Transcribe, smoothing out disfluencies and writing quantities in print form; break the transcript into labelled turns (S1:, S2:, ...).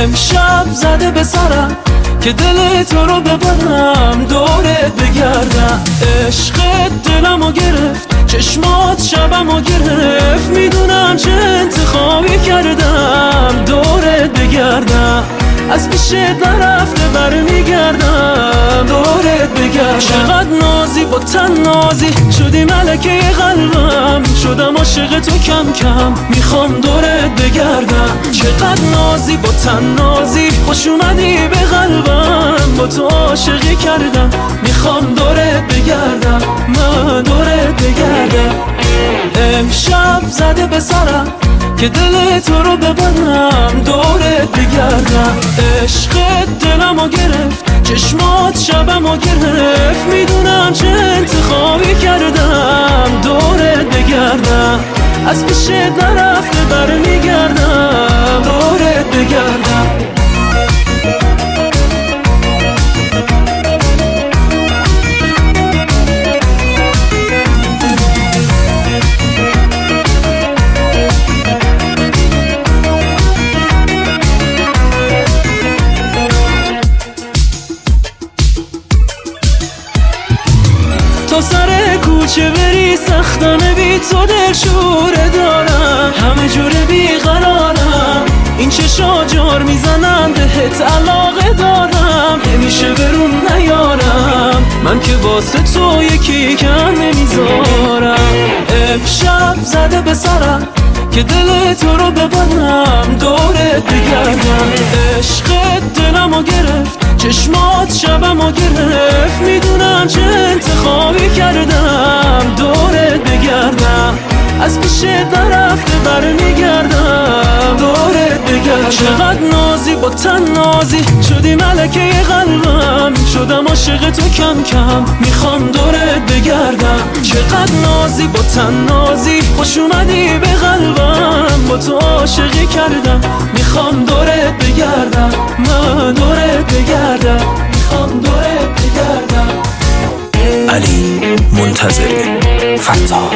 S1: امشب زده به سرم که دل تو رو ببرم دورت بگردم. عشقت دلمو گرفت، چشمات شبمو گرفت، میدونم چه انتخابی کردم دورت بگردم. از پیشت نرفته برمیگردم دورت بگردم. چقدر نازی با تنازی شدی ملکه قلبم، شدم عاشق تو کم کم میخوام دورت بگردم. چقدر نازی با تنازی خوش اومدی به قلبم، با تو عاشقی کردم میخوام دورت بگردم، من دورت بگردم. امشب زده به سرم که دل تو رو ببرم دورت بگردم. عشقت دلمو گرفت، چشمات شبمو گرفت، میدونم چه انتخابی کردم دورت بگردم. از پیشت نرفته برمیگردم دورت بگردم. تا سر کوچه بری سختانه بی تو دلشوره دارم، همه جوره بیقرارم، این چشا جار میزنن بهت علاقه دارم، نمیشه برون نیارم، من که واسه تو یکی کم نمیذارم. امشب زده به سرم که دل تو رو ببرم دورت بگردم. عشقت دلمو گرفت، چشمات شبمو گرفت، میدونم چه انتخابی کردم دورت بگردم. از پیشت نرفته برمیگردم دورت بگردم. چقدر نازی با تنازی شدی ملکه قلبم، شدم عاشق تو کم کم میخوام دورت بگردم. چقدر نازی با تنازی خوش اومدی به قلبم، با تو عاشقی کردم میخوام دورت بگردم، من دورت بگردم، میخوام دورت بگردم.
S2: علی منتظری فتا.